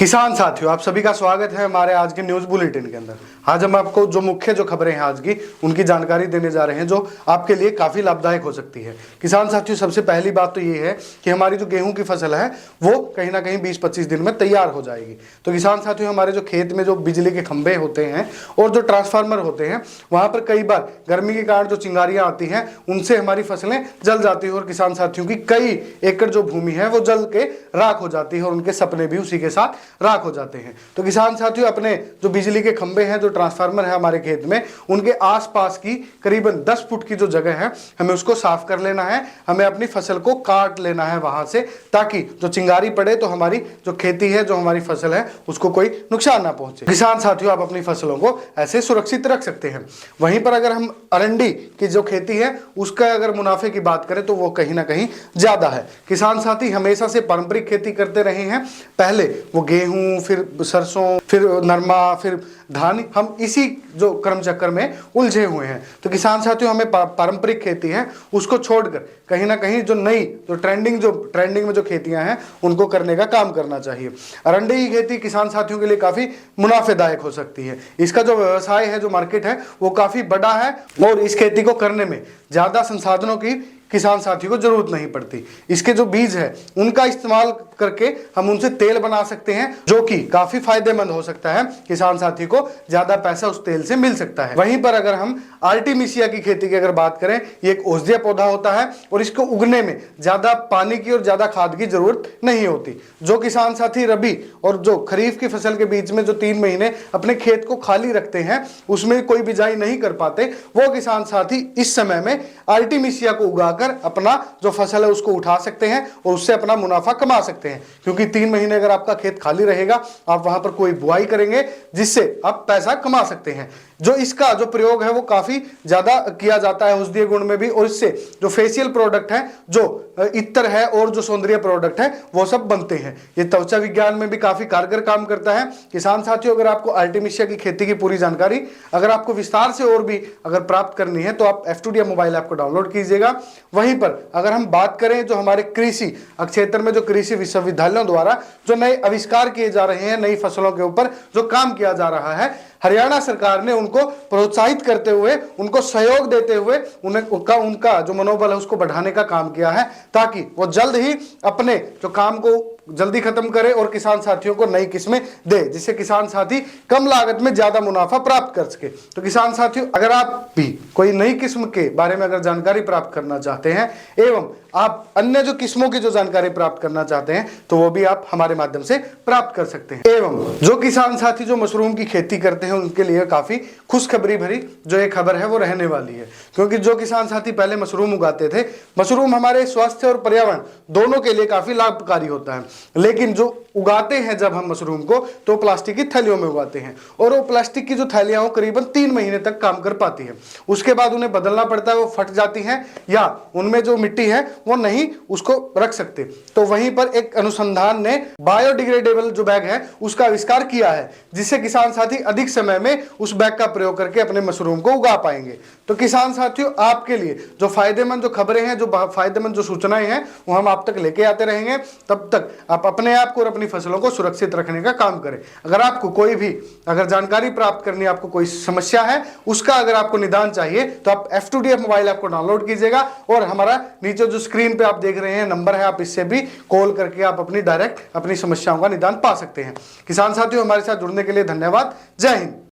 किसान साथियों, आप सभी का स्वागत है हमारे आज के न्यूज बुलेटिन के अंदर। आज हम आपको जो मुख्य खबरें हैं आज की उनकी जानकारी देने जा रहे हैं, जो आपके लिए काफी लाभदायक हो सकती है। किसान साथियों, सबसे पहली बात तो ये है कि हमारी जो गेहूं की फसल है वो कहीं ना कहीं 20-25 दिन में तैयार हो जाएगी। तो किसान साथियों, हमारे जो खेत में जो बिजली के खंभे होते हैं और जो ट्रांसफार्मर होते हैं, वहां पर कई बार गर्मी के कारण जो चिंगारियां आती हैं उनसे हमारी फसलें जल जाती है और किसान साथियों की कई एकड़ जो भूमि है वो जल के राख हो जाती है और उनके सपने भी उसी के साथ राख हो जाते हैं। तो किसान साथियों, अपने जो बिजली के खंभे हैं, जो ट्रांसफार्मर है हमारे खेत में, उनके आसपास की करीबन 10 फुट की जो जगह है हमें उसको साफ कर लेना है। हमें अपनी फसल को काट लेना है वहां से, ताकि जो चिंगारी पड़े तो हमारी जो खेती है, जो हमारी फसल है, उसको कोई नुकसान ना पहुंचे। किसान साथियों, आप अपनी फसलों को ऐसे सुरक्षित रख सकते हैं। वहीं पर अगर हम अरंडी की जो खेती है उसका अगर मुनाफे की बात करें तो वो कहीं ना कहीं ज्यादा है। किसान साथी हमेशा से पारंपरिक खेती करते रहे हैं। पहले वो गेहूं, फिर सरसों, फिर नरमा, फिर धान, हम इसी जो क्रम चक्कर में उलझे हुए हैं। तो किसान साथियों, हमें पारंपरिक खेती है उसको छोड़कर कहीं ना कहीं जो नई जो ट्रेंडिंग में जो खेतियां हैं उनको करने का काम करना चाहिए। अरंडी की खेती किसान साथियों के लिए काफी मुनाफेदायक हो सकती है। इसका जो व्यवसाय है, जो मार्केट है, वो काफी बड़ा है और इस खेती को करने में ज्यादा संसाधनों की किसान साथियों को जरूरत नहीं पड़ती। इसके जो बीज है उनका इस्तेमाल करके हम उनसे तेल बना सकते हैं, जो कि काफी फायदेमंद हो सकता है। किसान साथी को ज्यादा पैसा उस तेल से मिल सकता है। वहीं पर अगर हम आर्टिमिसिया की खेती की अगर बात करें, ये एक औषधीय पौधा होता है और इसको उगने में ज्यादा पानी की और ज्यादा खाद की जरूरत नहीं होती। जो किसान साथी रबी और जो खरीफ की फसल के बीच में जो 3 महीने अपने खेत को खाली रखते हैं, उसमें कोई बिजाई नहीं कर पाते, वो किसान साथी इस समय में आर्टिमिसिया को उगा अपना जो फसल है उसको उठा सकते हैं और उससे अपना मुनाफा कमा सकते हैं। क्योंकि 3 महीने अगर आपका खेत खाली रहेगा, आप वहां पर कोई बुआई करेंगे जिससे आप पैसा कमा सकते हैं। जो इसका जो प्रयोग है वो काफी ज्यादा किया जाता है औषधीय गुण में भी, और इससे जो फेशियल प्रोडक्ट है, जो इत्र है और जो सौंदर्य प्रोडक्ट है, वो सब बनते हैं। ये त्वचा विज्ञान में भी काफी कारगर काम करता है। किसान साथियों, अगर आपको आर्टिमिसिया की खेती की पूरी जानकारी अगर आपको विस्तार से और भी अगर प्राप्त करनी है तो आप F2D मोबाइल ऐप को डाउनलोड कीजिएगा। वहीं पर अगर हम बात करें जो हमारे कृषि क्षेत्र में जो कृषि विश्वविद्यालयों द्वारा जो नए आविष्कार किए जा रहे हैं, नई फसलों के ऊपर जो काम किया जा रहा है, हरियाणा सरकार ने उनको प्रोत्साहित करते हुए, उनको सहयोग देते हुए उनका जो मनोबल है उसको बढ़ाने का काम किया है, ताकि वो जल्द ही अपने जो काम को जल्दी खत्म करे और किसान साथियों को नई किस्में दे, जिससे किसान साथी कम लागत में ज्यादा मुनाफा प्राप्त कर सके। तो किसान साथियों, अगर आप भी कोई नई किस्म के बारे में अगर जानकारी प्राप्त करना चाहते हैं एवं आप अन्य जो किस्मों की जो जानकारी प्राप्त करना चाहते हैं तो वो भी आप हमारे माध्यम से प्राप्त कर सकते हैं। एवं जो किसान साथी जो मशरूम की खेती करते हैं उनके लिए काफी खुशखबरी भरी जो एक खबर है वो रहने वाली है। क्योंकि जो किसान साथी पहले मशरूम उगाते थे, मशरूम हमारे स्वास्थ्य और पर्यावरण दोनों के लिए काफी लाभकारी होता है, लेकिन जो उगाते हैं जब हम मशरूम को तो प्लास्टिक की थैलियों में उगाते हैं और वो प्लास्टिक की जो थैलियां करीबन 3 महीने तक काम कर पाती है। उसके बाद उन्हें बदलना पड़ता है, वो फट जाती हैं या उनमें जो मिट्टी है वो नहीं उसको रख सकते। तो वहीं पर एक अनुसंधान ने बायोडिग्रेडेबल जो बैग है उसका आविष्कार किया है, जिससे किसान साथी अधिक समय में उस बैग का प्रयोग करके अपने मशरूम को उगा पाएंगे। तो किसान साथियों, आपके लिए जो फायदेमंद जो खबरें हैं, जो फायदेमंद जो सूचनाएं हैं, वो हम आप तक लेके आते रहेंगे। तब तक आप अपने आप को और अपनी फसलों को सुरक्षित रखने का काम करें। अगर आपको कोई भी अगर जानकारी प्राप्त करनी है, आपको कोई समस्या है, उसका अगर आपको निदान चाहिए तो आप F2D मोबाइल ऐप को डाउनलोड कीजिएगा और हमारा नीचे जो स्क्रीन पे आप देख रहे हैं नंबर है, आप इससे भी कॉल करके आप अपनी डायरेक्ट अपनी समस्याओं का निदान पा सकते हैं। किसान साथियों, हमारे साथ जुड़ने के लिए धन्यवाद। जय हिंद।